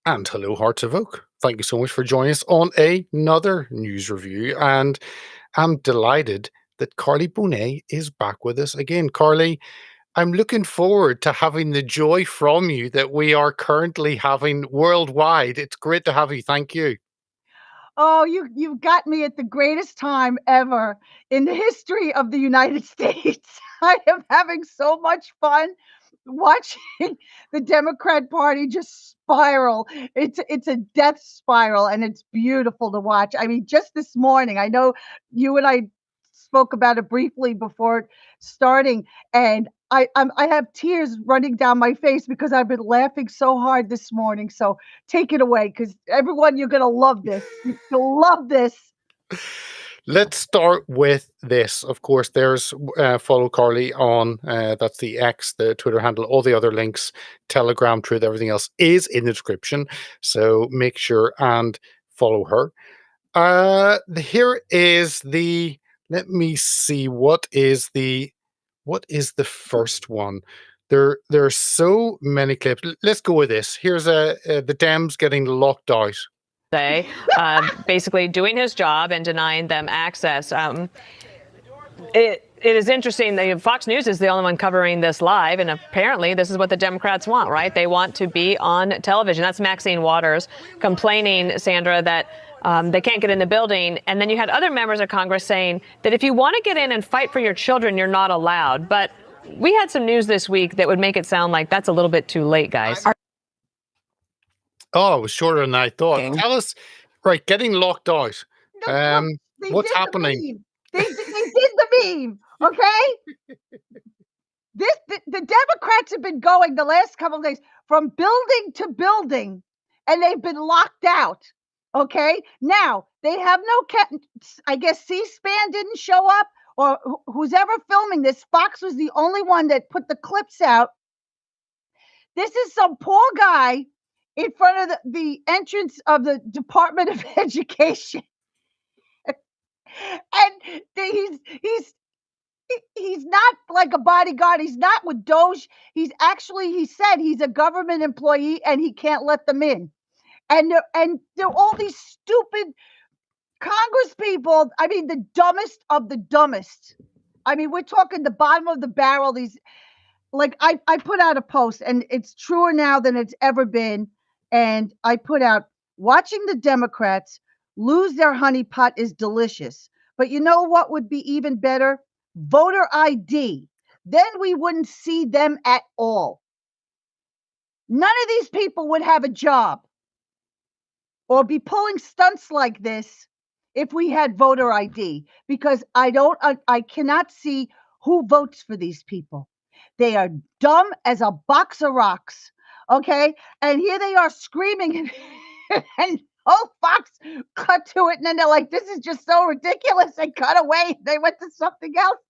And hello, Hearts of Oak. Thank you so much for joining us on another news review. And I'm delighted that Karli Bonne is back with us again. Karli, I'm looking forward to having the joy from you that we are currently having worldwide. It's great to have you. Thank you. Oh, you've got me at the greatest time ever in the history of the United States. I am having so much fun watching the Democrat Party just spiral. It's a death spiral, and it's beautiful to watch. I mean, just this morning, I know you and I spoke about it briefly before starting, and I have tears running down my face because I've been laughing so hard this morning. So take it away, because everyone, you're gonna love this. You'll love this. Let's start with this. Of course, there's follow Carly on that's the X, the Twitter handle, all the other links, Telegram, Truth, everything else is in the description. So make sure and follow her. Here is the. Let me see. What is the first one? There are so many clips. Let's go with this. Here's the Dems getting locked out. Basically doing his job and denying them access. It is interesting that Fox News is the only one covering this live, and apparently this is what the Democrats want, right? They want to be on television. That's Maxine Waters complaining, Sandra, that they can't get in the building. And then you had other members of Congress saying that if you want to get in and fight for your children, you're not allowed. But we had some news this week that would make it sound like that's a little bit too late, guys. Oh, it was shorter than I thought. Tell us, right, getting locked out. No, What's happening? They did the meme, okay? The Democrats have been going the last couple of days from building to building, and they've been locked out. Okay, now they have no. I guess C-SPAN didn't show up, or who's ever filming this. Fox was the only one that put the clips out. This is some poor guy in front of the entrance of the Department of Education, and he's not like a bodyguard. He's not with Doge. He said he's a government employee and he can't let them in. And there are all these stupid Congress people. I mean, the dumbest of the dumbest. I mean, we're talking the bottom of the barrel. These, like, I put out a post, and it's truer now than it's ever been. And I put out, watching the Democrats lose their honeypot is delicious. But you know what would be even better? Voter ID. Then we wouldn't see them at all. None of these people would have a job or be pulling stunts like this if we had voter ID, because I cannot see who votes for these people. They are dumb as a box of rocks. Okay. And here they are screaming and oh, Fox cut to it. And then they're like, this is just so ridiculous. They cut away. They went to something else.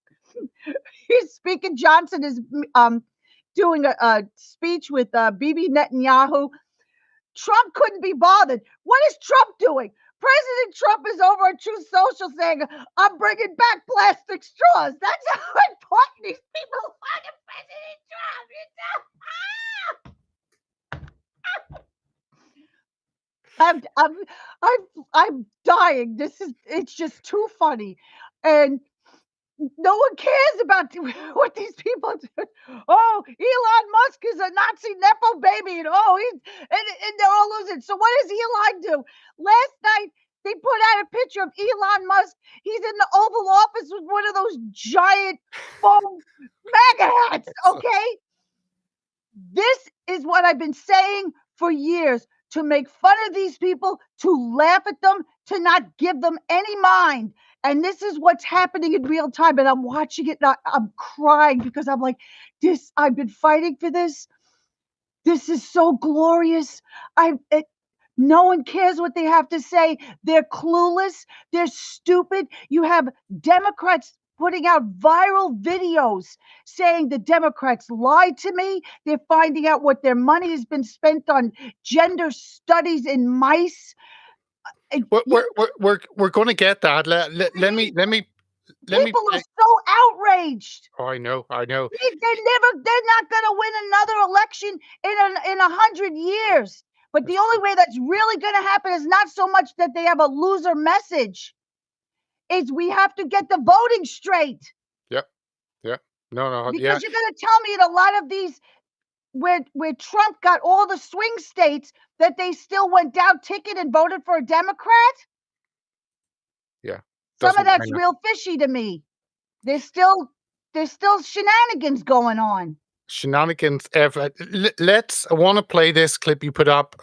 Speaker Johnson is doing a speech with Bibi Netanyahu. Trump couldn't be bothered. What is Trump doing? President Trump is over at Truth Social saying, I'm bringing back plastic straws. That's how important these people are to President Trump. I'm dying. It's just too funny. And no one cares about what these people do. Oh, Elon Musk is a Nazi nepo baby, and and they're all losing. So what does Elon do? Last night they put out a picture of Elon Musk. He's in the Oval Office with one of those giant foam MAGA hats. Okay, this is what I've been saying for years. To make fun of these people, to laugh at them, to not give them any mind. And this is what's happening in real time. And I'm watching it and I'm crying because I'm like, I've been fighting for this. This is so glorious. No one cares what they have to say. They're clueless. They're stupid. You have Democrats putting out viral videos saying the Democrats lied to me. They're finding out what their money has been spent on gender studies in mice. We're going to get that. Let me. People are so outraged. Oh, I know. They're not going to win another election in 100 years. But the only way that's really going to happen is not so much that they have a loser message, is we have to get the voting straight. Yep. Yeah. No. Because Yeah. you're going to tell me in a lot of these where Trump got all the swing states that they still went down ticket and voted for a Democrat? Yeah. Some of Doesn't that's kinda- real fishy to me. There's still shenanigans going on. Shenanigans. I want to play this clip you put up,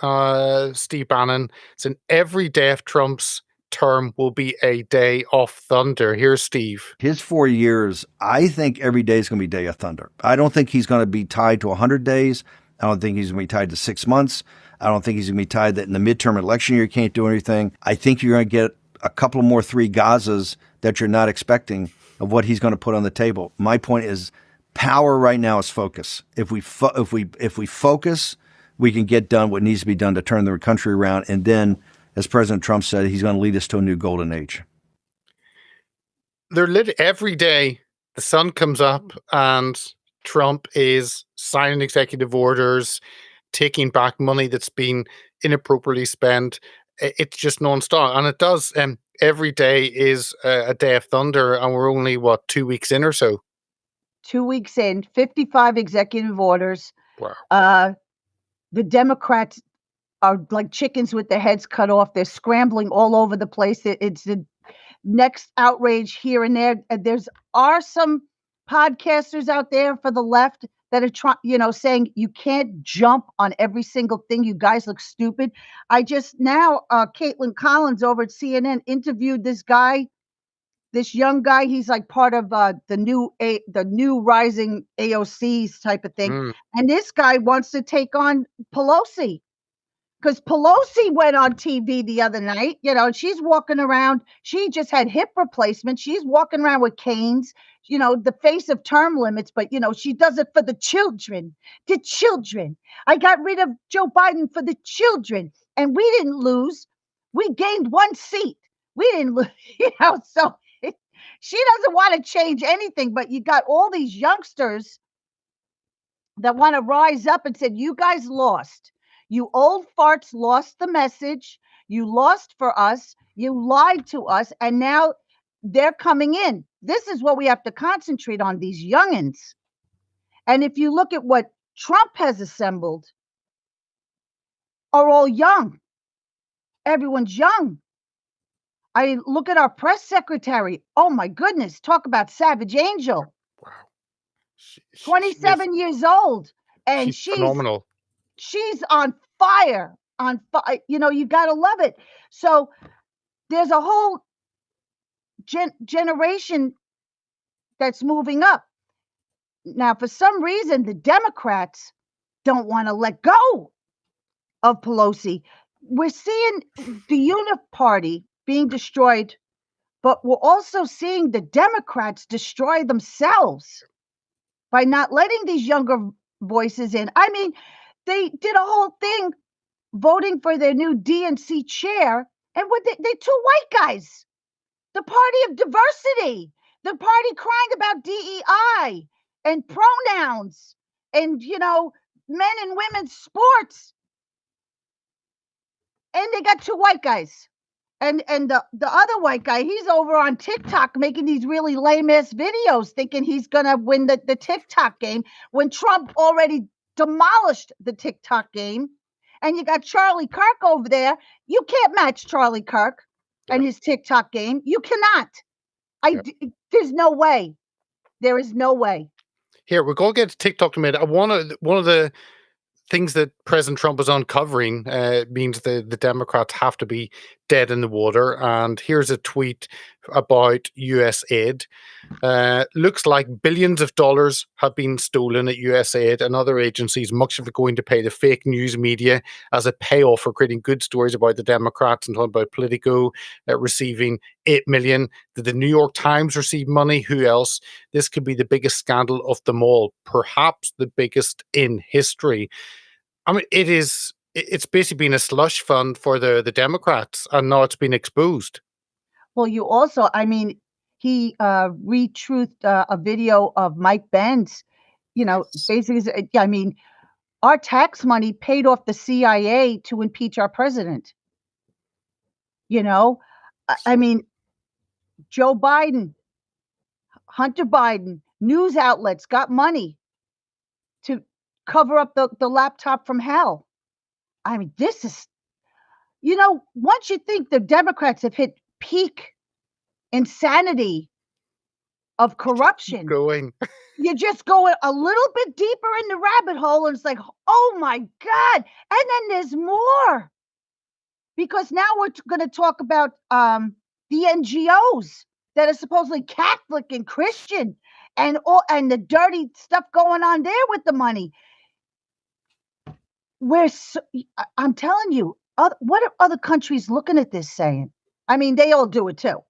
Steve Bannon. It's in every day of Trump's term will be a day of thunder. Here's Steve. His 4 years, I think every day is going to be a day of thunder. I don't think he's going to be tied to 100 days. I don't think he's going to be tied to 6 months. I don't think he's going to be tied that in the midterm election year you can't do anything. I think you're going to get a couple more 3 Gazas that you're not expecting of what he's going to put on the table. My point is power right now is focus. If we focus, we can get done what needs to be done to turn the country around. And then, as President Trump said, he's going to lead us to a new golden age. They're lit every day. The sun comes up and Trump is signing executive orders, taking back money that's been inappropriately spent. It's just nonstop, and it does. Every day is a day of thunder, and we're only 2 weeks in or so. 2 weeks in, 55 executive orders. Wow. The Democrats are like chickens with their heads cut off. They're scrambling all over the place. It's the next outrage here and there. There's some podcasters out there for the left that are saying you can't jump on every single thing. You guys look stupid. I just now, Caitlin Collins over at CNN interviewed this guy, this young guy. He's like part of the new rising AOCs type of thing. And this guy wants to take on Pelosi. Because Pelosi went on TV the other night, and she's walking around. She just had hip replacement. She's walking around with canes, the face of term limits. But, she does it for the children. The children. I got rid of Joe Biden for the children. And we didn't lose. We gained 1 seat. We didn't lose, so she doesn't want to change anything. But you got all these youngsters that want to rise up and said, you guys lost. You old farts lost the message. You lost for us. You lied to us. And now they're coming in. This is what we have to concentrate on, these youngins. And if you look at what Trump has assembled, are all young. Everyone's young. I look at our press secretary. Oh, my goodness. Talk about Savage Angel. Wow. 27 years old. And she's phenomenal. She's on fire, you got to love it. So there's a whole generation that's moving up. Now, for some reason, the Democrats don't want to let go of Pelosi. We're seeing the Unif Party being destroyed, but we're also seeing the Democrats destroy themselves by not letting these younger voices in. I mean, they did a whole thing voting for their new DNC chair, and they're 2 white guys. The party of diversity, the party crying about DEI and pronouns and, men and women's sports. And they got 2 white guys. And the other white guy, he's over on TikTok making these really lame-ass videos thinking he's going to win the TikTok game when Trump already demolished the TikTok game. And you got Charlie Kirk over there. You can't match Charlie Kirk and his TikTok game. You cannot. There's no way. There is no way. Here, we're going to get to TikTok in a minute. One of the things that President Trump is uncovering means the Democrats have to be dead in the water. And here's a tweet about US aid. Looks like billions of dollars have been stolen at USAID and other agencies, much of it going to pay the fake news media as a payoff for creating good stories about the Democrats, and talking about Politico receiving $8 million. Did the New York Times receive money? Who else? This could be the biggest scandal of them all, perhaps the biggest in history. I mean, it's basically been a slush fund for the Democrats, and now it's been exposed. Well, you also, he retruthed a video of Mike Benz, basically, our tax money paid off the CIA to impeach our president. You know, I mean, Joe Biden, Hunter Biden, news outlets got money to cover up the laptop from hell. I mean, this is, once you think the Democrats have hit peak insanity of corruption, Going. you just go a little bit deeper in the rabbit hole, and it's like, oh my God. And then there's more. Because now we're going to talk about the NGOs that are supposedly Catholic and Christian, and the dirty stuff going on there with the money. I'm telling you, what are other countries looking at this saying? I mean, they all do it too.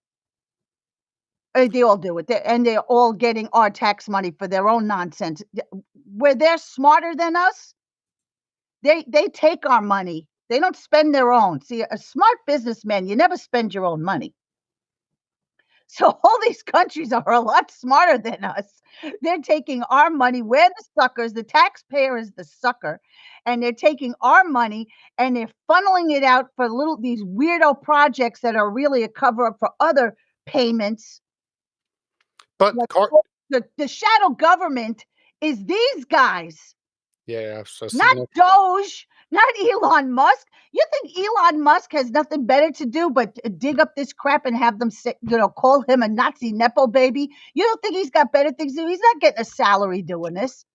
They all do it, and they're all getting our tax money for their own nonsense. Where they're smarter than us, they take our money. They don't spend their own. See, a smart businessman, you never spend your own money. So all these countries are a lot smarter than us. They're taking our money. We're the suckers. The taxpayer is the sucker. And they're taking our money and they're funneling it out for these weirdo projects that are really a cover up for other payments. But the shadow government is these guys. Yeah, not Doge, not Elon Musk. You think Elon Musk has nothing better to do but dig up this crap and have them call him a Nazi Nepo baby? You don't think he's got better things to do? He's not getting a salary doing this.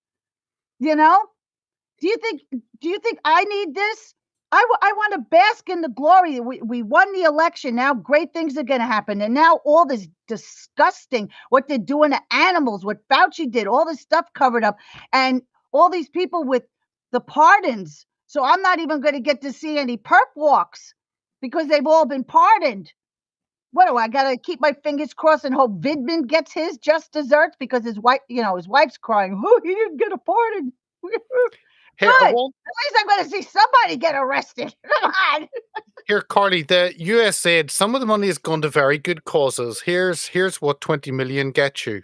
Do you think I need this? I want to bask in the glory. We won the election. Now great things are going to happen. And now all this disgusting, what they're doing to animals, what Fauci did, all this stuff covered up, and all these people with the pardons. So I'm not even going to get to see any perp walks because they've all been pardoned. What do I got to keep my fingers crossed and hope Vidman gets his just desserts because his wife, his wife's crying. Oh, he didn't get a pardon. Here, Good. At least I'm going to see somebody get arrested. Come on. Here, Karli, the US said some of the money has gone to very good causes. Here's what 20 million gets you.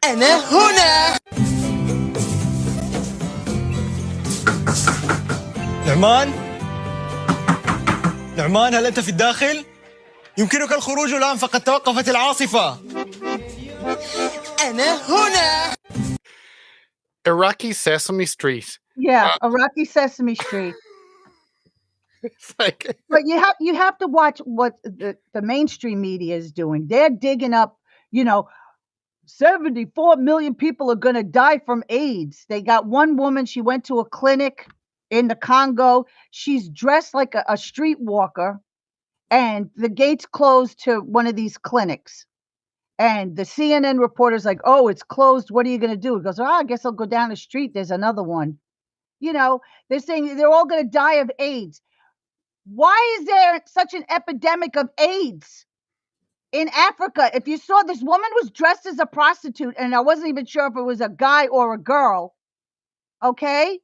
نعمان هل أنت في الداخل؟ يمكنك الخروج الآن فقد توقفت العاصفة. أنا هنا. Iraqi Sesame Street. Yeah, Iraqi Sesame Street. It's like, but you have to watch what the mainstream media is doing. They're digging up, 74 million people are going to die from AIDS. They got one woman, she went to a clinic in the Congo. She's dressed like a streetwalker, and the gates closed to one of these clinics. And the CNN reporter's like, oh, it's closed. What are you going to do? He goes, I guess I'll go down the street. There's another one. They're saying they're all going to die of AIDS. Why is there such an epidemic of AIDS in Africa? If you saw, this woman was dressed as a prostitute, and I wasn't even sure if it was a guy or a girl. Okay?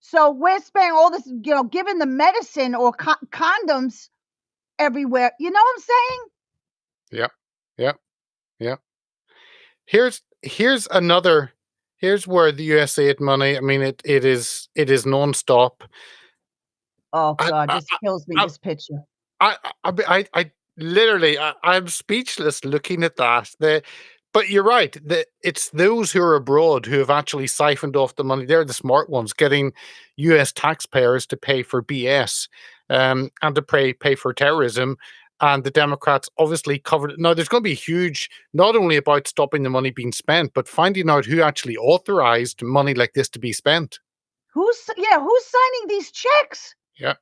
So we're spending all this, giving the medicine or condoms everywhere. You know what I'm saying? Yeah. Here's where the USA money. I mean, it is nonstop. Oh God, this kills me. This picture. I literally, I'm speechless looking at that. But you're right. It's those who are abroad who have actually siphoned off the money. They're the smart ones, getting U.S. taxpayers to pay for BS, and to pay for terrorism. And the Democrats obviously covered it. Now, there's going to be huge, not only about stopping the money being spent, but finding out who actually authorized money like this to be spent. Who's signing these checks? Yeah,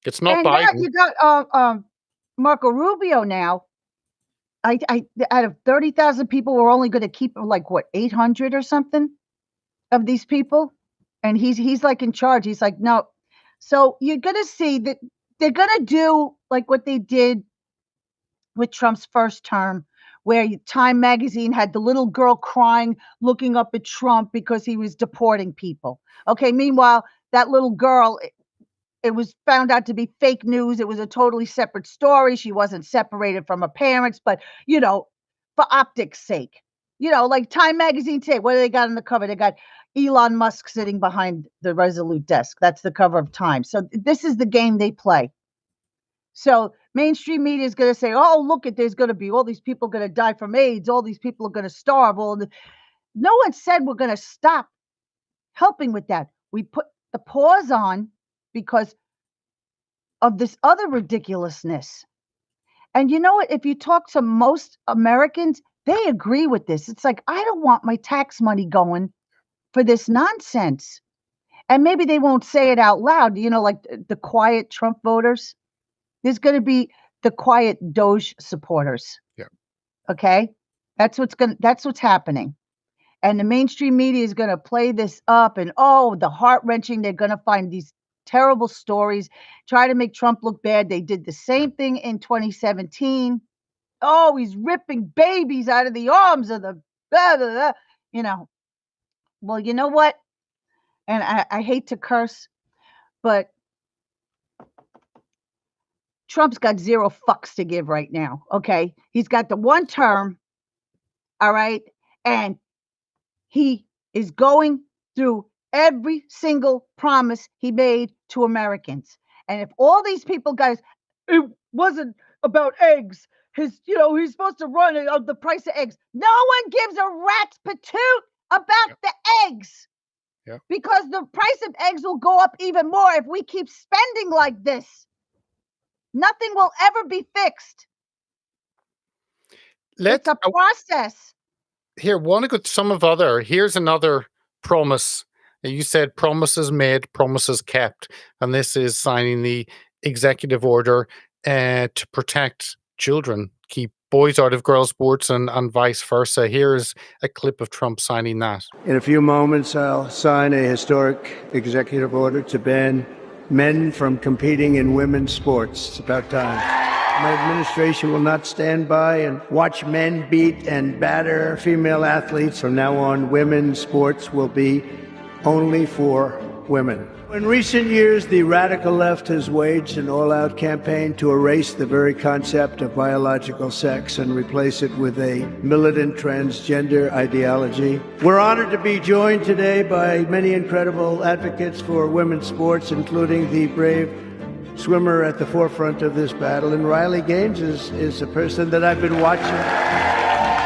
it's not and Biden. You got Marco Rubio now. I out of 30,000 people, we're only going to keep 800 or something of these people, and he's like in charge. He's like, no. So you're going to see that they're going to do like what they did with Trump's first term, where Time magazine had the little girl crying, looking up at Trump because he was deporting people. Okay. Meanwhile, that little girl, it was found out to be fake news. It was a totally separate story. She wasn't separated from her parents, but, for optics' sake, like Time Magazine today. What do they got on the cover? They got Elon Musk sitting behind the Resolute desk. That's the cover of Time. So this is the game they play. So mainstream media is going to say, oh, look, there's going to be all these people going to die from AIDS. All these people are going to starve. No one said we're going to stop helping with that. We put the pause on because of this other ridiculousness. And you know what? If you talk to most Americans, they agree with this. It's like, I don't want my tax money going for this nonsense. And maybe they won't say it out loud, like the quiet Trump voters. There's going to be the quiet Doge supporters. Yeah. Okay? That's what's happening. And the mainstream media is going to play this up and the heart-wrenching, they're going to find these terrible stories, try to make Trump look bad. They did the same thing in 2017. Oh, he's ripping babies out of the arms of the blah, blah, blah, Well, you know what? And I hate to curse, but Trump's got zero fucks to give right now, okay? He's got the one term, all right? And he is going through every single promise he made to Americans. And if all these people, guys, it wasn't about eggs. He's supposed to run the price of eggs. No one gives a rat's patoot about the eggs. Yeah. Because the price of eggs will go up even more if we keep spending like this. Nothing will ever be fixed. It's a process. Here, want to go to some of other. Here's another promise. You said promises made, promises kept. And this is signing the executive order to protect children, keep boys out of girls' sports and vice versa. Here's a clip of Trump signing that. In a few moments, I'll sign a historic executive order to ban men from competing in women's sports. It's about time. My administration will not stand by and watch men beat and batter female athletes. From now on, women's sports will be only for women. In recent years, the radical left has waged an all-out campaign to erase the very concept of biological sex and replace it with a militant transgender ideology. We're honored to be joined today by many incredible advocates for women's sports, including the brave swimmer at the forefront of this battle. And Riley Gaines is a person that I've been watching.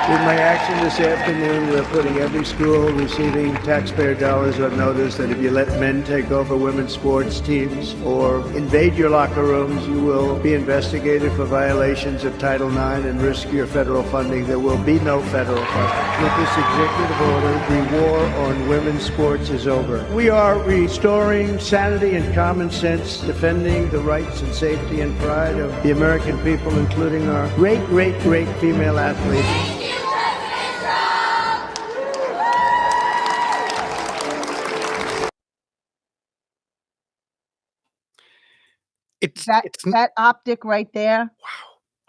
With my action this afternoon, we're putting every school receiving taxpayer dollars on notice that if you let men take over women's sports teams or invade your locker rooms, you will be investigated for violations of Title IX and risk your federal funding. There will be no federal funding. With this executive order, the war on women's sports is over. We are restoring sanity and common sense, defending the rights and safety and pride of the American people, including our great, great, great female athletes. That optic right there.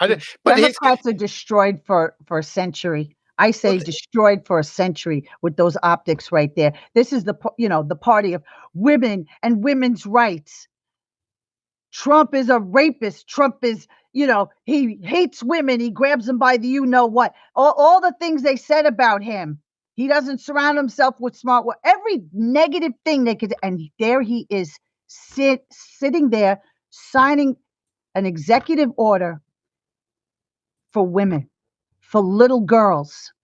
Wow. But Democrats are destroyed for a century. I say destroyed for a century with those optics right there. This is the party of women and women's rights. Trump is a rapist. Trump is, he hates women. He grabs them by the what. All the things they said about him. He doesn't surround himself with smart. Every negative thing they could. And there he is sitting there signing an executive order for women, for little girls,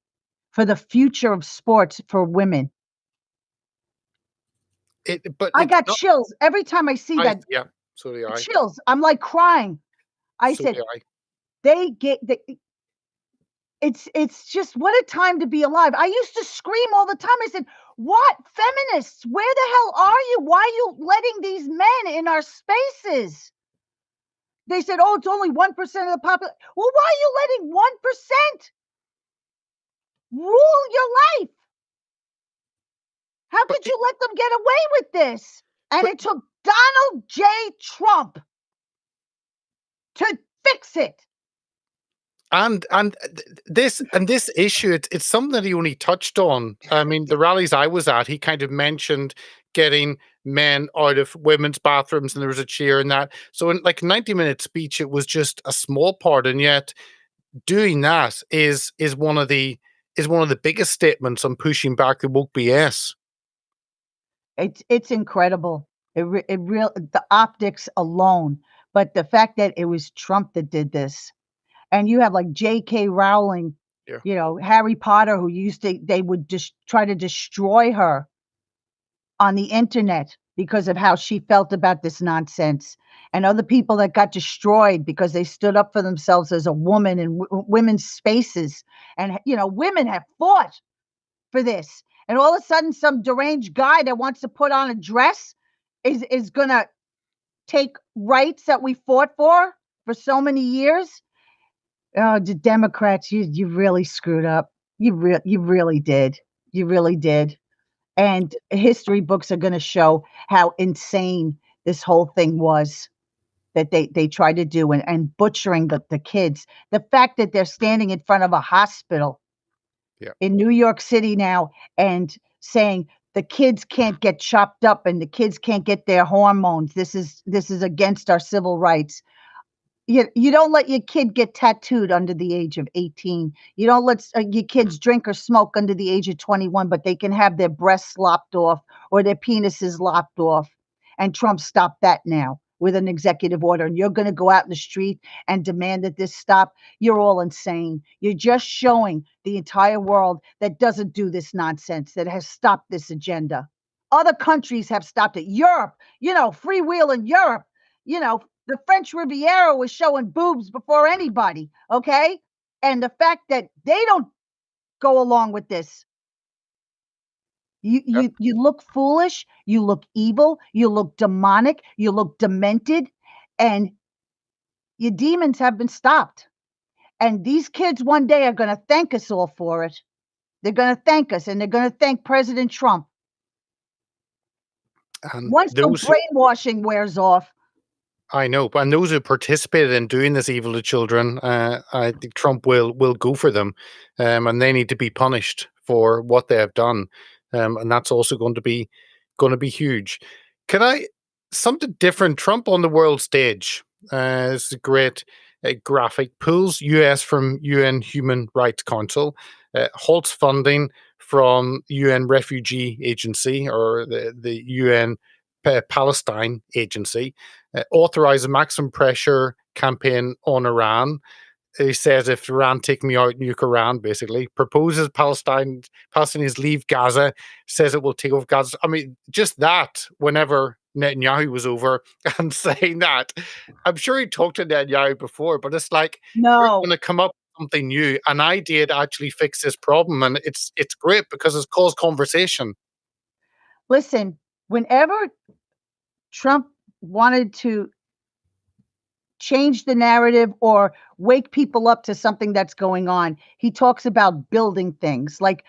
for the future of sports for women. I got chills every time I see that. Yeah, so do I. Chills. I'm like crying. It's just what a time to be alive. I used to scream all the time. I said, what? Feminists, where the hell are you? Why are you letting these men in our spaces? They said, oh, it's only 1% of the population. Well, why are you letting 1% rule your life? How could you let them get away with this? And it took Donald J. Trump to fix it. And this issue, it's something that he only touched on. I mean, the rallies I was at, he kind of mentioned getting men out of women's bathrooms, and there was a cheer in that. So in like a 90-minute speech, it was just a small part, and yet doing that is one of the is one of the biggest statements on pushing back the woke BS. It's incredible. It real the optics alone, but the fact that it was Trump that did this, and you have like J.K. Rowling, Yeah. Harry Potter, who they would just try to destroy her on the internet because of how she felt about this nonsense, and other people that got destroyed because they stood up for themselves as a woman in women's spaces, and women have fought for this. And all of a sudden, some deranged guy that wants to put on a dress is gonna take rights that we fought for so many years. Oh, the Democrats, you really screwed up. You really did. You really did. And history books are gonna show how insane this whole thing was that they tried to do, and butchering the kids. The fact that they're standing in front of a hospital Yeah. in New York City now and saying the kids can't get chopped up and the kids can't get their hormones. This is against our civil rights. You don't let your kid get tattooed under the age of 18. You don't let your kids drink or smoke under the age of 21, but they can have their breasts lopped off or their penises lopped off. And Trump stopped that now with an executive order. And you're going to go out in the street and demand that this stop. You're all insane. You're just showing the entire world that doesn't do this nonsense, that has stopped this agenda. Other countries have stopped it. Europe, freewheel in Europe, the French Riviera was showing boobs before anybody, okay? And the fact that they don't go along with this, you look foolish, you look evil, you look demonic, you look demented, and your demons have been stopped. And these kids one day are going to thank us all for it. They're going to thank us, and they're going to thank President Trump. And Once the those brainwashing wears off, I know, and those who participated in doing this evil to children, I think Trump will go for them, and they need to be punished for what they have done, and that's also going to be huge. Can I something different? Trump on the world stage. This is a great graphic. Pulls U.S. from UN Human Rights Council, halts funding from UN Refugee Agency or the UN Palestine Agency, authorize a maximum pressure campaign on Iran. He says if Iran take me out, nuke Iran, basically. Proposes Palestinians leave Gaza, says it will take over Gaza. I mean, just that, whenever Netanyahu was over and saying that, I'm sure he talked to Netanyahu before, but it's like, you're no. going to come up with something new, an idea to actually fix this problem. And it's great because it's caused conversation. Listen, whenever Trump wanted to change the narrative or wake people up to something that's going on, he talks about building things. Like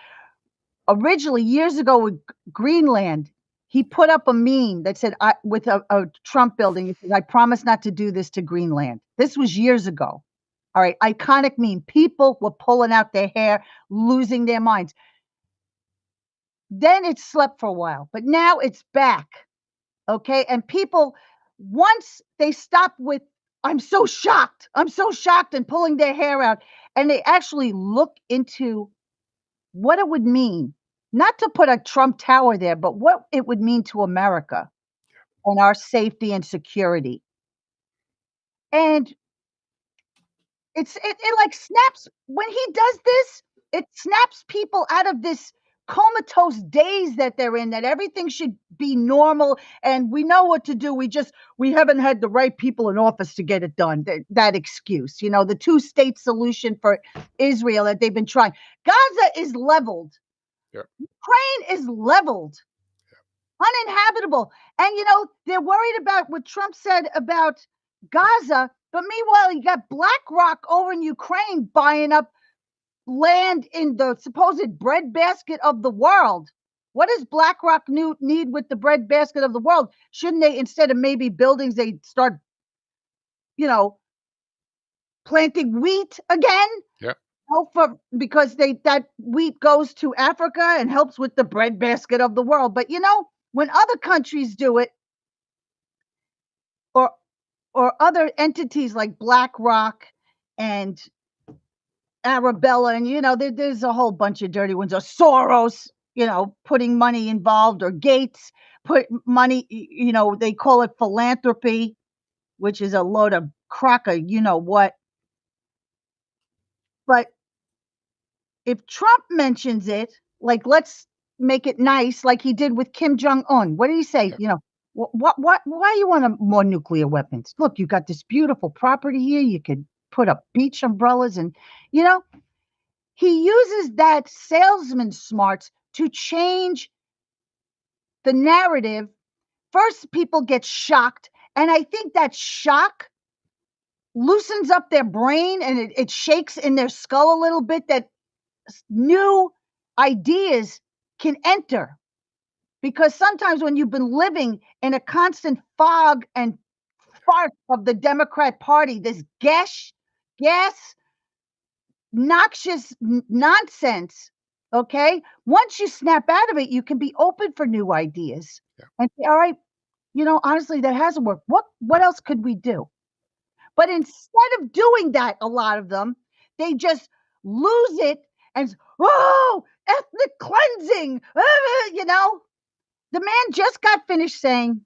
originally, years ago with Greenland, he put up a meme that said, with a Trump building, he says, "I promise not to do this to Greenland." This was years ago. All right, iconic meme. People were pulling out their hair, losing their minds. Then it slept for a while, but now it's back. Okay. And people, once they stop with, I'm so shocked, and pulling their hair out, and they actually look into what it would mean, not to put a Trump Tower there, but what it would mean to America and our safety and security. And it like snaps when he does this, it snaps people out of this comatose daze that they're in, that everything should be normal and we know what to do. We haven't had the right people in office to get it done. That excuse, the two-state solution for Israel that they've been trying. Gaza is leveled. Yeah. Ukraine is leveled. Uninhabitable. And they're worried about what Trump said about Gaza, but meanwhile, you got BlackRock over in Ukraine buying up land in the supposed breadbasket of the world. What does BlackRock need with the breadbasket of the world? Shouldn't they, instead of maybe buildings, they start, planting wheat again? Yeah. Because that wheat goes to Africa and helps with the breadbasket of the world. But when other countries do it, or other entities like BlackRock and Arabella, and there's a whole bunch of dirty ones. Or Soros, putting money involved, or Gates put money. They call it philanthropy, which is a load of crock of what. But if Trump mentions it, like, let's make it nice, like he did with Kim Jong Un. What did he say? Yeah. Why you want more nuclear weapons? Look, you got this beautiful property here. You could put up beach umbrellas, and he uses that salesman smarts to change the narrative. First, people get shocked, and I think that shock loosens up their brain, and it shakes in their skull a little bit, that new ideas can enter. Because sometimes when you've been living in a constant fog and fart of the Democrat Party, this gas, noxious nonsense, okay? Once you snap out of it, you can be open for new ideas. Yeah. And say, all right, honestly, that hasn't worked. What else could we do? But instead of doing that, a lot of them, they just lose it and, ethnic cleansing, The man just got finished saying,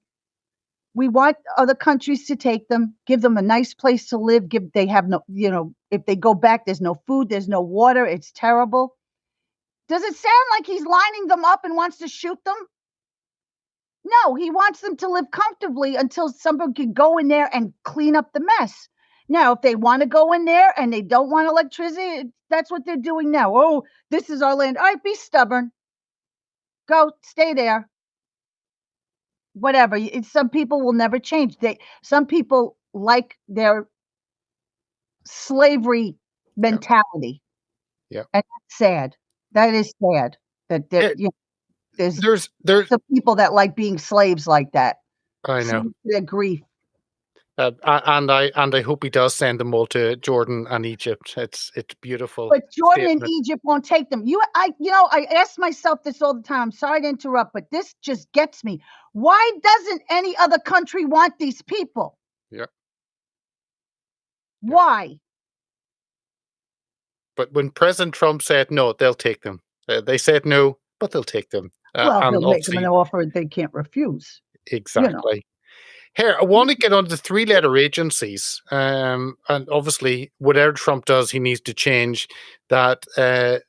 we want other countries to take them, give them a nice place to live. They have no, if they go back, there's no food, there's no water. It's terrible. Does it sound like he's lining them up and wants to shoot them? No, he wants them to live comfortably until somebody can go in there and clean up the mess. Now, if they want to go in there and they don't want electricity, that's what they're doing now. Oh, this is our land. All right, be stubborn. Go, stay there. Whatever. Some people will never change. Some people like their slavery mentality. Yeah. And that's sad. That is sad. There's some people that like being slaves like that. I know. Their grief. And I hope he does send them all to Jordan and Egypt. It's beautiful. But Jordan and Egypt won't take them. I ask myself this all the time. I'm sorry to interrupt, but this just gets me. Why doesn't any other country want these people? Yeah. Why? But when President Trump said no, they'll take them. They said no, but they'll take them. Well, they'll make them an offer they can't refuse. Exactly. Here, I want to get on the 3-letter agencies. And obviously, whatever Trump does, he needs to change that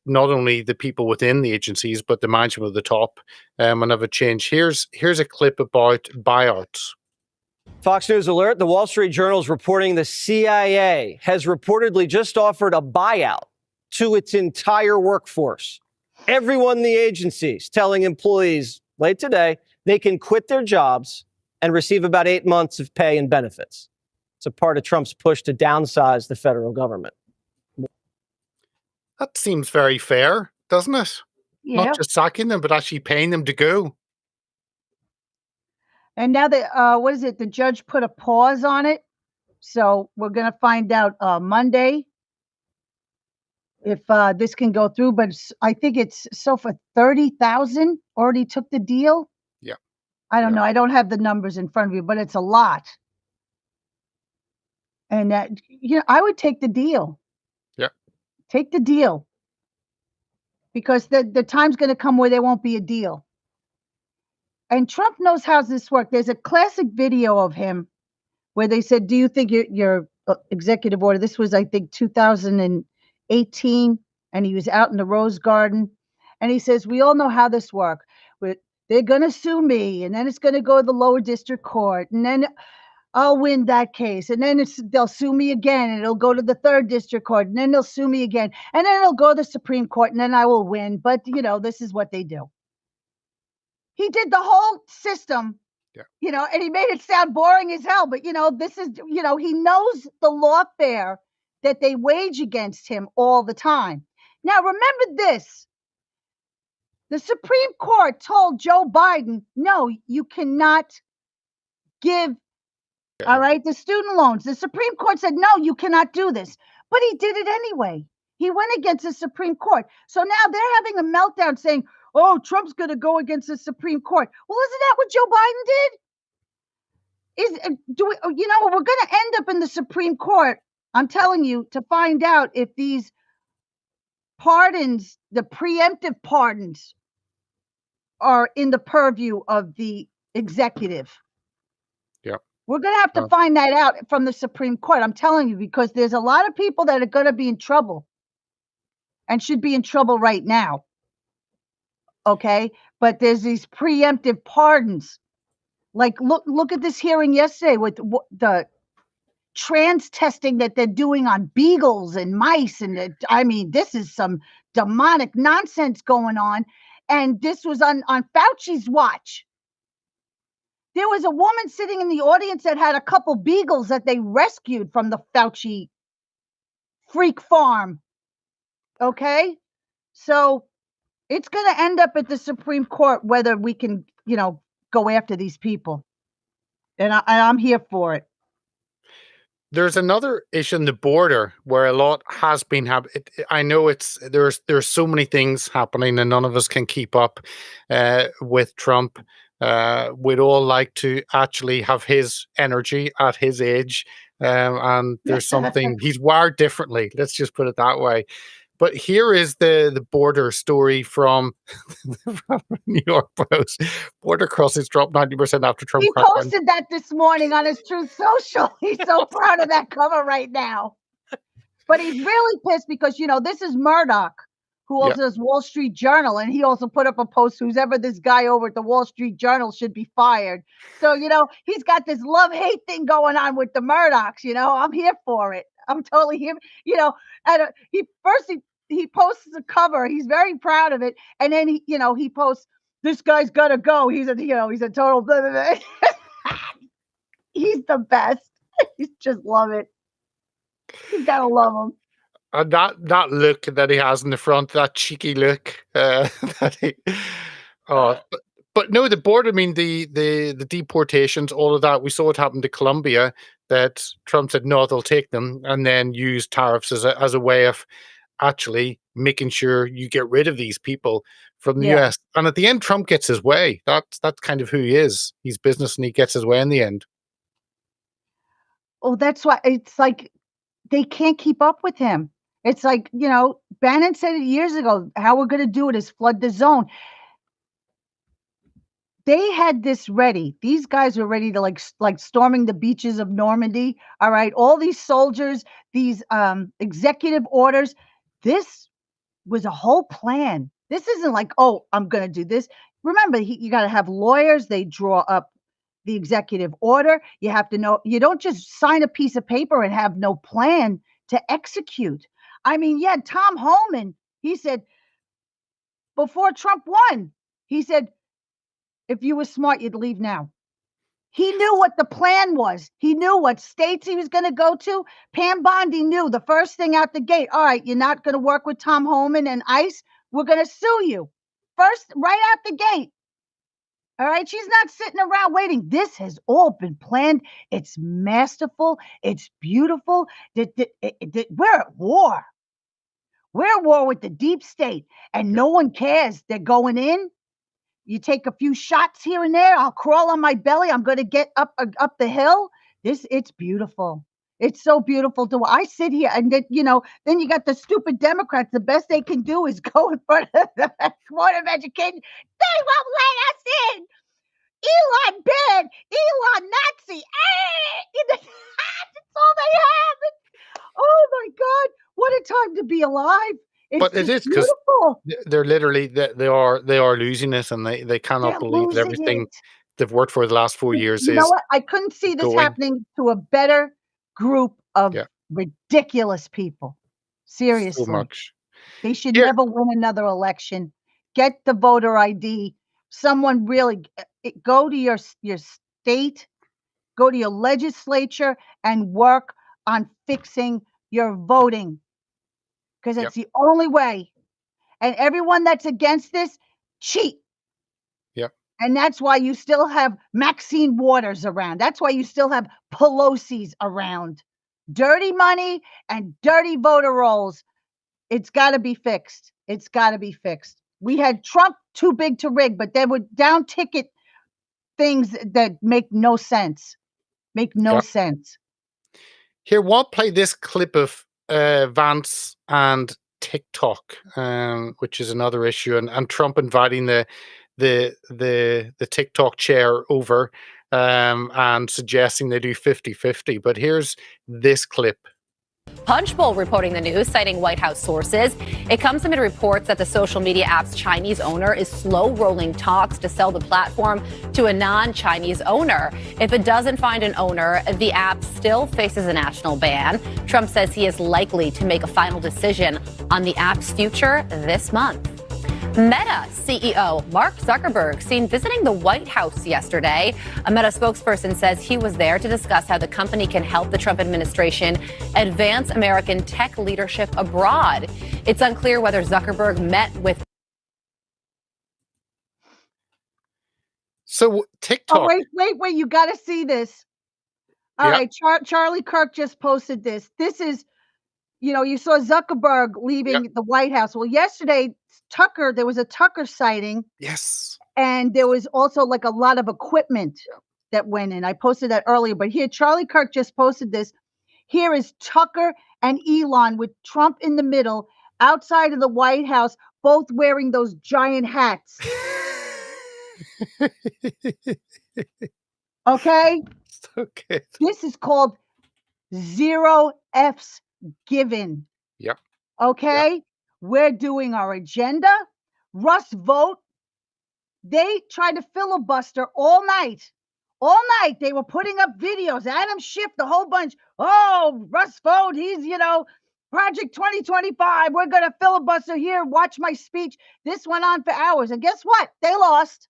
not only the people within the agencies, but the management of the top and have a change. Here's a clip about buyouts. Fox News alert. The Wall Street Journal is reporting the CIA has reportedly just offered a buyout to its entire workforce. Everyone in the agencies telling employees late today they can quit their jobs and receive about 8 months of pay and benefits. It's a part of Trump's push to downsize the federal government. That seems very fair, doesn't it? Yeah. Not just sacking them, but actually paying them to go. And now the judge put a pause on it. So we're going to find out Monday if this can go through. But I think it's for 30,000 already took the deal. Yeah. I don't know. I don't have the numbers in front of you, but it's a lot. And I would take the deal. Yeah. Take the deal. Because the time's going to come where there won't be a deal. And Trump knows how this works. There's a classic video of him where they said, do you think your executive order, this was, I think, 2018, and he was out in the Rose Garden, and he says, we all know how this works. They're going to sue me, and then it's going to go to the lower district court, and then I'll win that case, and then they'll sue me again, and it'll go to the third district court, and then they'll sue me again, and then it'll go to the Supreme Court, and then I will win. But, this is what they do. He did the whole system, and he made it sound boring as hell. But, this is, he knows the lawfare that they wage against him all the time. Now, remember this. The Supreme Court told Joe Biden, no, you cannot give, all right, the student loans. The Supreme Court said, no, you cannot do this. But he did it anyway. He went against the Supreme Court. So now they're having a meltdown saying, oh, Trump's going to go against the Supreme Court. Well, isn't that what Joe Biden did? We're going to end up in the Supreme Court, I'm telling you, to find out if these pardons, the preemptive pardons, are in the purview of the executive. Yeah. We're going to have to find that out from the Supreme Court. I'm telling you, because there's a lot of people that are going to be in trouble and should be in trouble right now. Okay. But there's these preemptive pardons. Like, look at this hearing yesterday with the trans testing that they're doing on beagles and mice. And I mean, this is some demonic nonsense going on. And this was on Fauci's watch. There was a woman sitting in the audience that had a couple beagles that they rescued from the Fauci freak farm. Okay? So it's going to end up at the Supreme Court whether we can, go after these people. And I'm here for it. There's another issue in the border where a lot has been happening. I know there's so many things happening and none of us can keep up with Trump. We'd all like to actually have his energy at his age. And there's something, he's wired differently. Let's just put it that way. But here is the border story from New York Post. Border crossings dropped 90% after Trump. He posted that this morning on his Truth Social. He's so proud of that cover right now. But he's really pissed because, this is Murdoch, who also does Wall Street Journal. And he also put up a post, who's ever this guy over at the Wall Street Journal should be fired. So, he's got this love-hate thing going on with the Murdochs. I'm here for it. I'm totally here. And he posts a cover. He's very proud of it. And then he posts, this guy's got to go. He's a total blah, blah, blah. He's the best. He's just love it. You gotta love him. And that look that he has in the front, that cheeky look, but no, the border, I mean, the deportations, all of that, we saw it happen to Colombia, that Trump said, no, they'll take them, and then used tariffs as a way of actually making sure you get rid of these people from the US. And at the end, Trump gets his way. That's kind of who he is. He's business and he gets his way in the end. Oh, that's why it's like they can't keep up with him. It's like, Bannon said it years ago, how we're going to do it is flood the zone. They had this ready. These guys were ready to like storming the beaches of Normandy. All right. All these soldiers, these executive orders. This was a whole plan. This isn't like, oh, I'm going to do this. Remember, you got to have lawyers. They draw up the executive order. You have to know, you don't just sign a piece of paper and have no plan to execute. I mean, Tom Homan, he said, before Trump won, he said, if you were smart, you'd leave now. He knew what the plan was. He knew what states he was going to go to. Pam Bondi knew the first thing out the gate. All right, you're not going to work with Tom Homan and ICE. We're going to sue you. First, right out the gate. All right, she's not sitting around waiting. This has all been planned. It's masterful. It's beautiful. We're at war. We're at war with the deep state, and no one cares. They're going in. You take a few shots here and there. I'll crawl on my belly. I'm going to get up the hill. It's beautiful. It's so beautiful to. I sit here and then then you got the stupid Democrats. The best they can do is go in front of the Board of Education. They won't let us in. Elon bad. Elon Nazi. That's all they have. Oh my God! What a time to be alive. But it is because they're literally they are losing it, and they cannot believe that everything they've worked for the last 4 years is. You know what? I couldn't see this happening to a better group of ridiculous people. Seriously, so much. They should never win another election. Get the voter ID. Someone really go to your state, go to your legislature, and work on fixing your voting. Because it's the only way. And everyone that's against this, cheat. Yep. And that's why you still have Maxine Waters around. That's why you still have Pelosi's around. Dirty money and dirty voter rolls. It's got to be fixed. It's got to be fixed. We had Trump too big to rig, but there were down ticket things that make no sense. Make no sense. Here, we'll play this clip of Vance and TikTok, which is another issue, and Trump inviting the TikTok chair over, and suggesting they do 50-50. But here's this clip. Punchbowl reporting the news, citing White House sources. It comes amid reports that the social media app's Chinese owner is slow rolling talks to sell the platform to a non-Chinese owner. If it doesn't find an owner, the app still faces a national ban. Trump says he is likely to make a final decision on the app's future this month. Meta CEO Mark Zuckerberg seen visiting the White House yesterday. A Meta spokesperson says he was there to discuss how the company can help the Trump administration advance American tech leadership abroad. It's unclear whether Zuckerberg met with. So TikTok. Oh, wait. You got to see this. All right. Charlie Kirk just posted this. This is, you saw Zuckerberg leaving the White House. Well, yesterday, there was a Tucker sighting. Yes. And there was also like a lot of equipment that went in. I posted that earlier, but here, Charlie Kirk just posted this. Here is Tucker and Elon with Trump in the middle outside of the White House, both wearing those giant hats. Okay? Okay. This is called Zero F's Given. Yep. Okay? Yep. We're doing our agenda. Russ Vogt. They tried to filibuster all night. All night they were putting up videos. Adam Schiff, the whole bunch. Oh, Russ Vogt, he's, Project 2025. We're going to filibuster here. Watch my speech. This went on for hours. And guess what? They lost.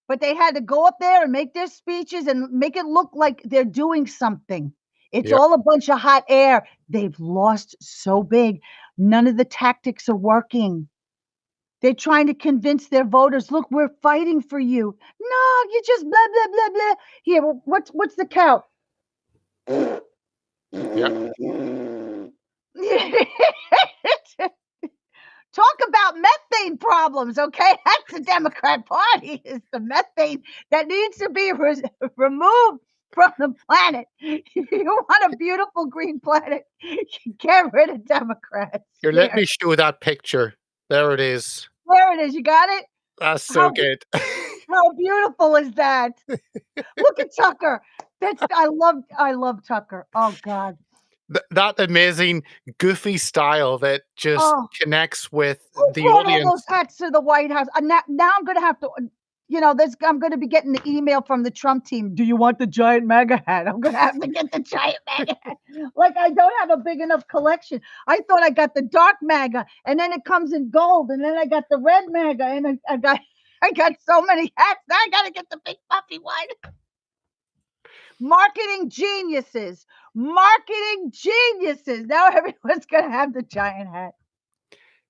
But they had to go up there and make their speeches and make it look like they're doing something. It's all a bunch of hot air. They've lost so big. None of the tactics are working. They're trying to convince their voters, look, we're fighting for you. No, you just blah, blah, blah, blah. Here, what's the count? Yeah. Talk about methane problems, okay? That's the Democrat Party, is the methane that needs to be removed from the planet. You want a beautiful green planet, get rid of Democrats. Here, let me show that picture. There it is. There it is. You got it? That's so good. How beautiful is that? Look at Tucker. I love Tucker. Oh God. That amazing goofy style that just connects with the audience. All those hats to the White House. Now I'm going to have to, I'm going to be getting the email from the Trump team. Do you want the giant MAGA hat? I'm going to have to get the giant MAGA hat. Like I don't have a big enough collection. I thought I got the dark MAGA, and then it comes in gold, and then I got the red MAGA, and I got so many hats. Now I got to get the big puffy one. Marketing geniuses. Now everyone's going to have the giant hat.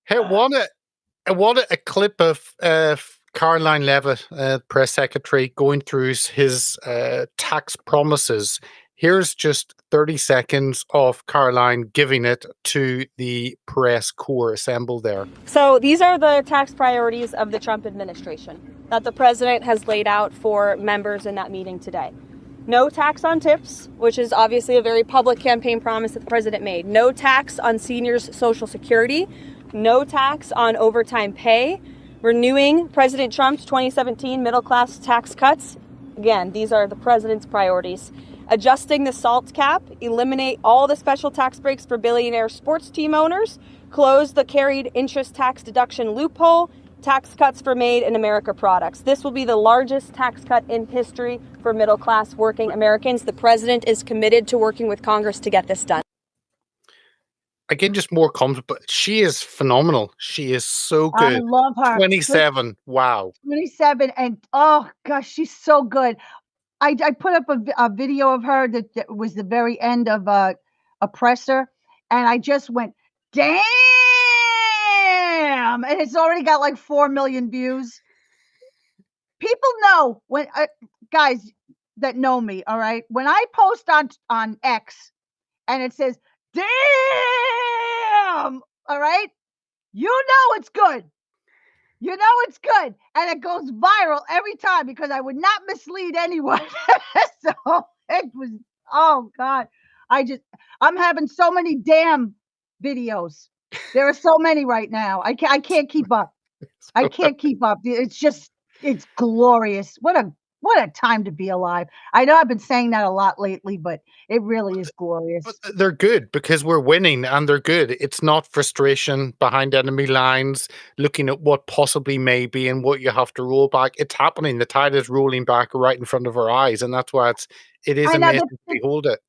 Hey, I wanted a clip of Caroline Leavitt, press secretary, going through his tax promises. Here's just 30 seconds of Caroline giving it to the press corps assembled there. So these are the tax priorities of the Trump administration that the president has laid out for members in that meeting today. No tax on tips, which is obviously a very public campaign promise that the president made. No tax on seniors' Social Security. No tax on overtime pay. Renewing President Trump's 2017 middle-class tax cuts. Again, these are the president's priorities. Adjusting the SALT cap. Eliminate all the special tax breaks for billionaire sports team owners. Close the carried interest tax deduction loophole. Tax cuts for Made in America products. This will be the largest tax cut in history for middle-class working Americans. The president is committed to working with Congress to get this done. Again, just more comments, but she is phenomenal. She is so good. I love her. 27. Wow. 27. And oh gosh, she's so good. I put up a video of her that was the very end of Oppressor. And I just went, damn. And it's already got like 4 million views. People know when guys that know me. All right. When I post on X and it says, damn. All right. You know it's good. You know it's good. And it goes viral every time because I would not mislead anyone. So it was, oh God. I'm having so many damn videos. There are so many right now. I can't keep up. I can't keep up. It's glorious. What a time to be alive. I know I've been saying that a lot lately, but it really is glorious. But they're good because we're winning and they're good. It's not frustration behind enemy lines, looking at what possibly may be and what you have to roll back. It's happening. The tide is rolling back right in front of our eyes, and that's why it is I know amazing to behold it.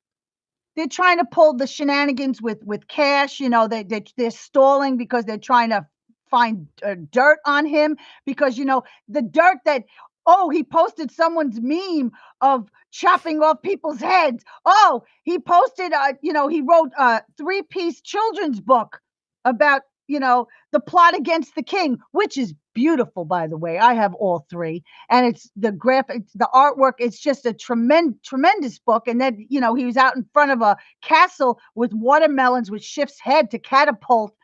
they're trying to pull the shenanigans with cash. They're stalling because they're trying to find dirt on him because the dirt that he posted someone's meme of chopping off people's heads. He posted he wrote a 3-piece children's book about the plot against the king, which is beautiful, by the way. I have all 3, and it's the graphics, the artwork. It's just a tremendous book. And then he was out in front of a castle with watermelons with Schiff's head to catapult.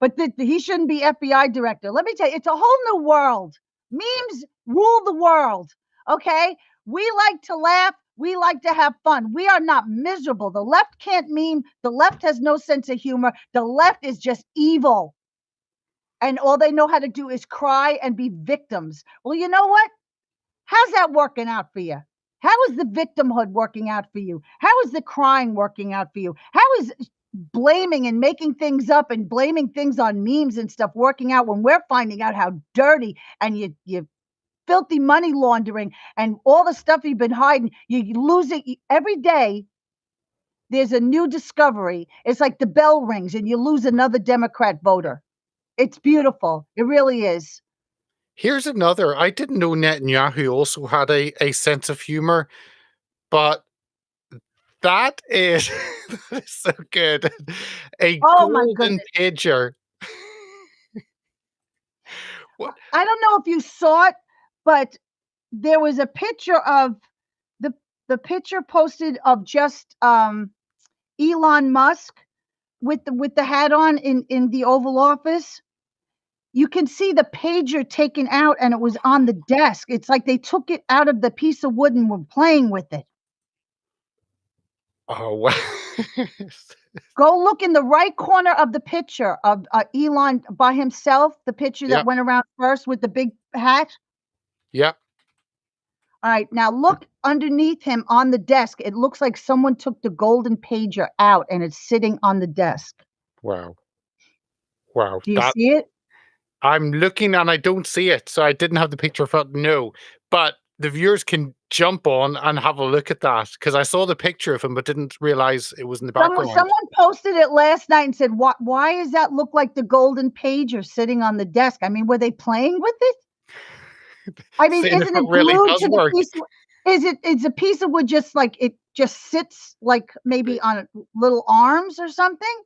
But he shouldn't be FBI director. Let me tell you, it's a whole new world. Memes rule the world. Okay, we like to laugh. We like to have fun. We are not miserable. The left can't meme. The left has no sense of humor. The left is just evil. And all they know how to do is cry and be victims. Well, you know what? How's that working out for you? How is the victimhood working out for you? How is the crying working out for you? How is blaming and making things up and blaming things on memes and stuff working out when we're finding out how dirty and you filthy money laundering and all the stuff you've been hiding, you lose it every day. There's a new discovery. It's like the bell rings and you lose another Democrat voter. It's beautiful. It really is. Here's another. I didn't know Netanyahu also had a sense of humor, but that is, that is so good. A Oh my golden goodness. pager. What? I don't know if you saw it, but there was a picture of the picture posted of just Elon Musk with the hat on in the Oval Office. You can see the pager taken out and it was on the desk. It's like they took it out of the piece of wood and were playing with it. Oh, wow. Go look in the right corner of the picture of Elon by himself, the picture that Yep. went around first with the big hat. Yep. All right, now look underneath him on the desk. It looks like someone took the golden pager out and it's sitting on the desk. Wow. Wow. Do you see it? I'm looking and I don't see it, so I didn't have the picture front. No, but the viewers can jump on and have a look at that because I saw the picture of him but didn't realize it was in the background. Someone posted it last night and said, why does that look like the golden pager sitting on the desk? I mean, were they playing with it? I mean, Seeing if isn't it really glued does to the work. piece? Is a piece of wood just like it just sits like maybe on little arms or something?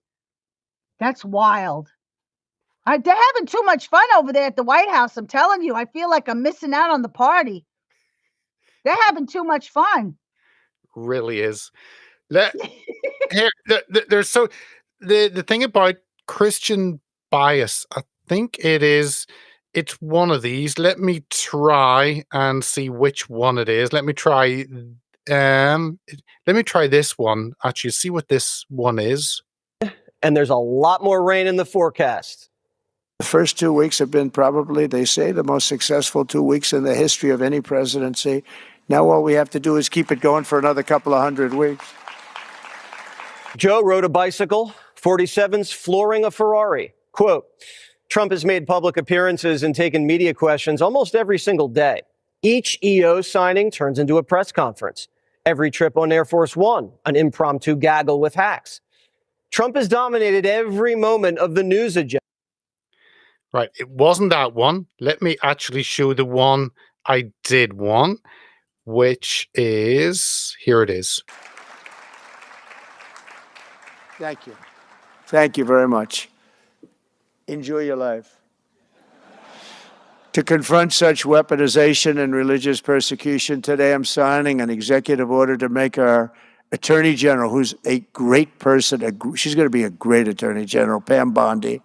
That's wild. They're having too much fun over there at the White House. I'm telling you, I feel like I'm missing out on the party. They're having too much fun. Really is. There's so the thing about Christian bias, I think it's one of these. Let me try and see which one it is. Let me try this one. Actually, see what this one is. And there's a lot more rain in the forecast. The first 2 weeks have been probably, they say, the most successful 2 weeks in the history of any presidency. Now all we have to do is keep it going for another couple of 100 weeks. Joe rode a bicycle, 47's flooring a Ferrari. Quote, Trump has made public appearances and taken media questions almost every single day. Each EO signing turns into a press conference. Every trip on Air Force One, an impromptu gaggle with hacks. Trump has dominated every moment of the news agenda. Right, it wasn't that one. Let me actually show the one I did want, which is, here it is. Thank you. Thank you very much. Enjoy your life. To confront such weaponization and religious persecution, today I'm signing an executive order to make our Attorney General, who's a great person, she's going to be a great Attorney General, Pam Bondi,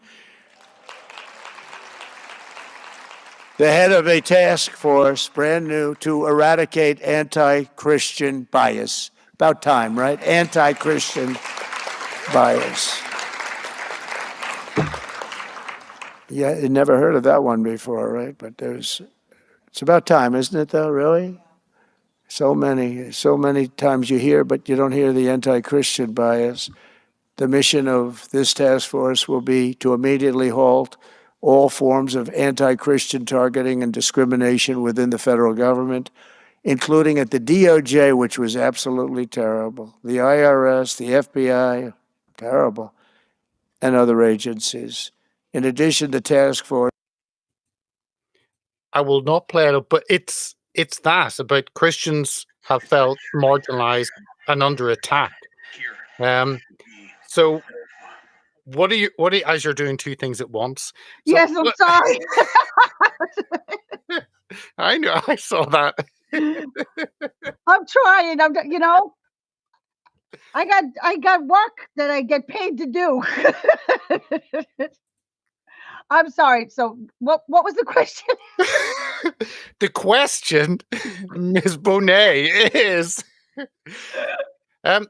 the head of a task force, brand new, to eradicate anti-Christian bias. About time, right? Anti-Christian bias. Yeah, you never heard of that one before, right? But it's about time, isn't it, though, really? So many times you hear, but you don't hear the anti-Christian bias. The mission of this task force will be to immediately halt all forms of anti-Christian targeting and discrimination within the federal government, including at the DOJ, which was absolutely terrible, the IRS, the FBI, terrible, and other agencies. In addition, the task force. I will not play it up, but it's that about Christians have felt marginalized and under attack. So what are you as you're doing two things at once? So Yes, I'm sorry. I know, I saw that. I'm trying. I got work that I get paid to do. I'm sorry. So what was the question? The question, Ms. Bonet, is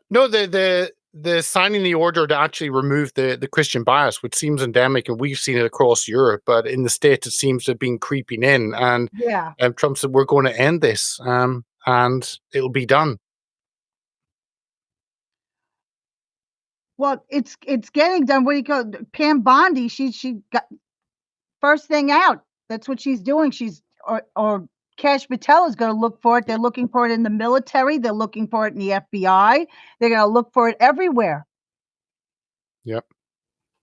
no, the signing the order to actually remove the Christian bias, which seems endemic, and we've seen it across Europe, but in the States it seems to have been creeping in. And Yeah. Trump said we're going to end this, and it'll be done. Well, it's getting done. What do you call it? Pam Bondi? She got first thing out. That's what she's doing. She's or Cash Patel is going to look for it. They're looking for it in the military. They're looking for it in the FBI. They're going to look for it everywhere. Yep.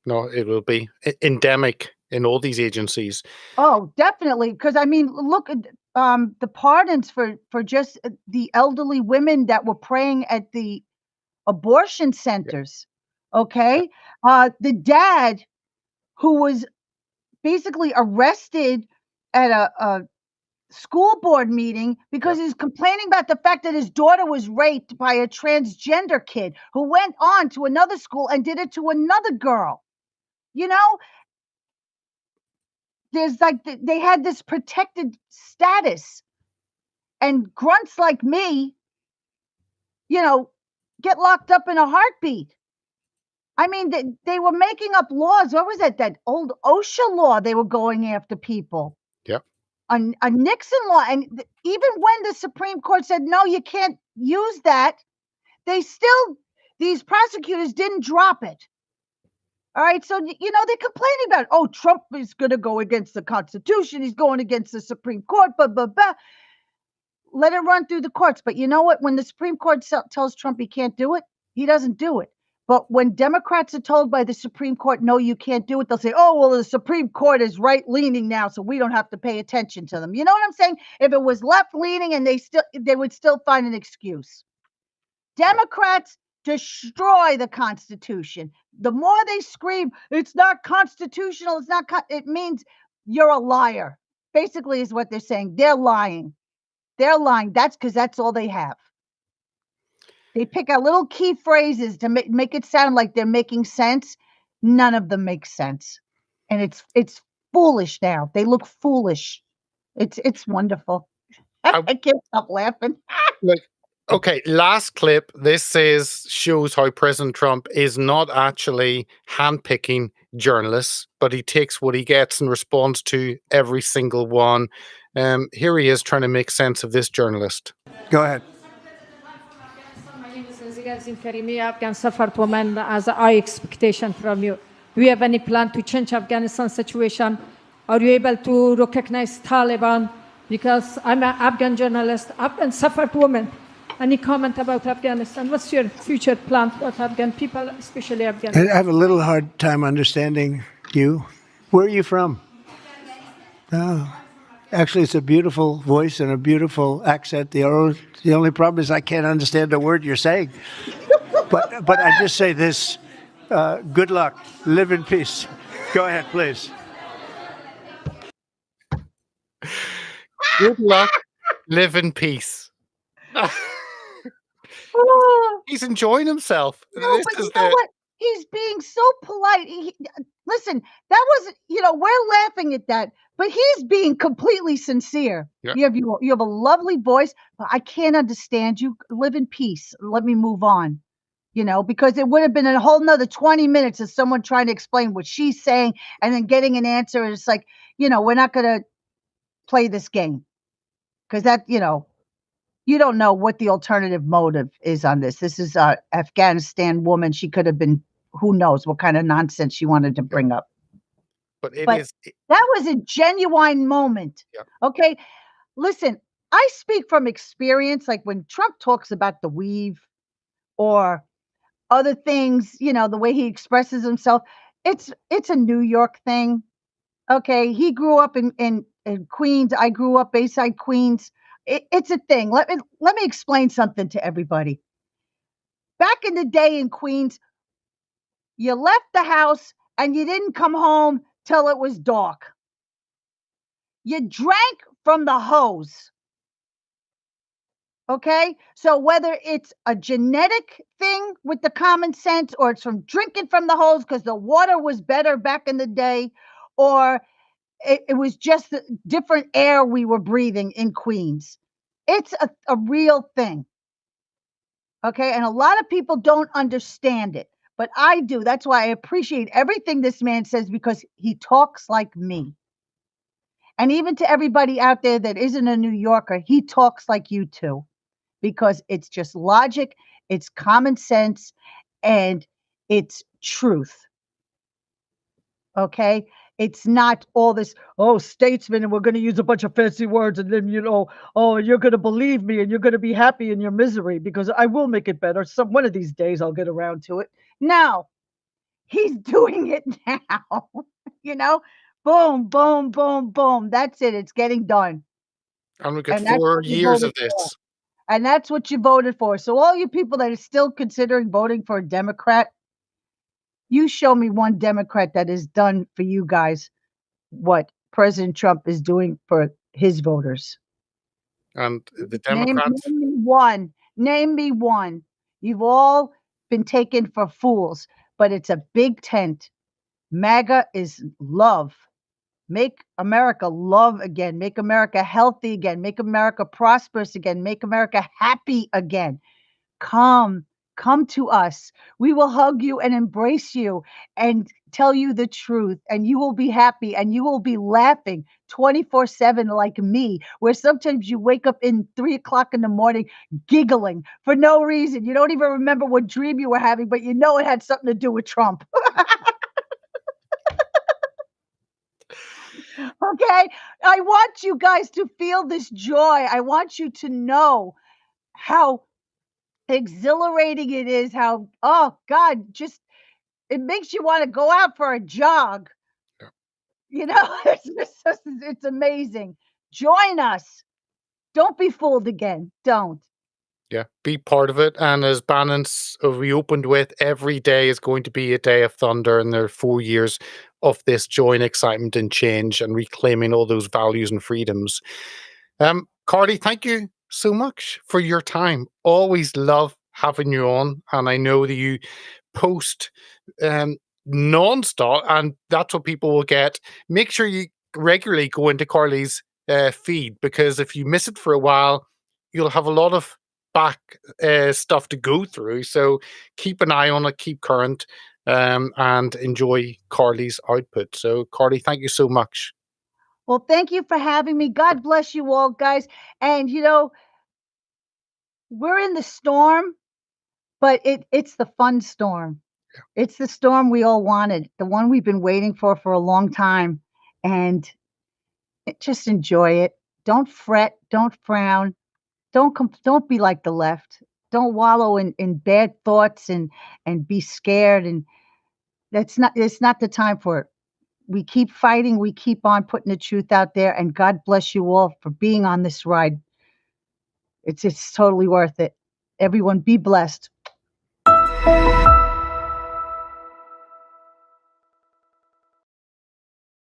No, it will be endemic in all these agencies. Oh, definitely. Because I mean, look at the pardons for just the elderly women that were praying at the abortion centers. Okay, the dad who was basically arrested at a school board meeting because he's complaining about the fact that his daughter was raped by a transgender kid who went on to another school and did it to another girl. You know, there's like they had this protected status, and grunts like me, get locked up in a heartbeat. I mean, they were making up laws. What was it? That old OSHA law they were going after people. Yep. A Nixon law. And even when the Supreme Court said, no, you can't use that, these prosecutors didn't drop it. All right. So, they're complaining about, oh, Trump is going to go against the Constitution. He's going against the Supreme Court, blah, blah, blah. Let it run through the courts. But you know what? When the Supreme Court tells Trump he can't do it, he doesn't do it. But when Democrats are told by the Supreme Court, no, you can't do it, they'll say, oh, well, the Supreme Court is right-leaning now, so we don't have to pay attention to them. You know what I'm saying? If it was left-leaning, and they would still find an excuse. Democrats destroy the Constitution. The more they scream, it's not constitutional, it means you're a liar. Basically is what they're saying. They're lying. They're lying. That's because that's all they have. They pick out little key phrases to make it sound like they're making sense. None of them make sense. And it's foolish now. They look foolish. It's wonderful. I can't stop laughing. Look, okay, last clip. This shows how President Trump is not actually handpicking journalists, but he takes what he gets and responds to every single one. Here he is trying to make sense of this journalist. Go ahead. Afghan suffered women as a high expectation from you. Do you have any plan to change Afghanistan situation? Are you able to recognize Taliban? Because I'm an Afghan journalist, Afghan suffered women. Any comment about Afghanistan? What's your future plan for Afghan people, especially Afghan? I have a little hard time understanding you. Where are you from? Oh. Actually, it's a beautiful voice and a beautiful accent. The only problem is I can't understand a word you're saying. But I just say this, good luck, live in peace. Go ahead, please. Good luck, live in peace. He's enjoying himself. No, but you know what? He's being so polite. Listen, that wasn't, we're laughing at that, but he's being completely sincere. Yeah. You have a lovely voice, but I can't understand you. Live in peace. Let me move on. because it would have been a whole nother 20 minutes of someone trying to explain what she's saying and then getting an answer. And it's like, we're not going to play this game because that, you don't know what the alternative motive is on this. This is a Afghanistan woman. She could have been, who knows what kind of nonsense she wanted to bring up. But that was a genuine moment. Yeah. Okay. Listen, I speak from experience. Like when Trump talks about the weave or other things, the way he expresses himself, it's a New York thing. Okay. He grew up in Queens. I grew up Bayside, Queens. It's a thing. Let me explain something to everybody. Back in the day in Queens, you left the house and you didn't come home till it was dark. You drank from the hose. Okay? So whether it's a genetic thing with the common sense or it's from drinking from the hose because the water was better back in the day, or it was just the different air we were breathing in Queens. It's a real thing. Okay? And a lot of people don't understand it, but I do. That's why I appreciate everything this man says because he talks like me. And even to everybody out there that isn't a New Yorker, he talks like you too, because it's just logic, it's common sense, and it's truth. Okay? It's not all this, statesman, and we're going to use a bunch of fancy words, and then, you're going to believe me, and you're going to be happy in your misery, because I will make it better. One of these days, I'll get around to it. No, he's doing it now, boom, boom, boom, boom. That's it. It's getting done. And we got 4 years of this. And that's what you voted for. So all you people that are still considering voting for a Democrat, you show me one Democrat that has done for you guys what President Trump is doing for his voters. And the Democrats? Name me one. Name me one. You've all been taken for fools, but it's a big tent. MAGA is love. Make America love again. Make America healthy again. Make America prosperous again. Make America happy again. Come to us. We will hug you and embrace you and tell you the truth, and you will be happy and you will be laughing 24/7 like me, where sometimes you wake up in 3:00 in the morning giggling for no reason. You don't even remember what dream you were having, but you know it had something to do with Trump. Okay? I want you guys to feel this joy. I want you to know how exhilarating it is, how, oh God, just, it makes you want to go out for a jog. Yeah. It's amazing. Join us. Don't be fooled again. Don't. Yeah, be part of it. And as Bannon's we opened with, every day is going to be a day of thunder, and there are 4 years of this joy and excitement and change and reclaiming all those values and freedoms. Karli, thank you so much for your time. Always love having you on, and I know that you post non-stop, and that's what people will get. Make sure you regularly go into Karli's feed, because if you miss it for a while, you'll have a lot of back stuff to go through. So keep an eye on it, keep current, and enjoy Karli's output. So Karli, thank you so much. Well, thank you for having me. God bless you all, guys. And we're in the storm, but it's the fun storm. Yeah. It's the storm we all wanted, the one we've been waiting for a long time. And just enjoy it. Don't fret. Don't frown. Don't be like the left. Don't wallow in bad thoughts and be scared. And it's not the time for it. We keep fighting. We keep on putting the truth out there. And God bless you all for being on this ride. It's totally worth it. Everyone, be blessed.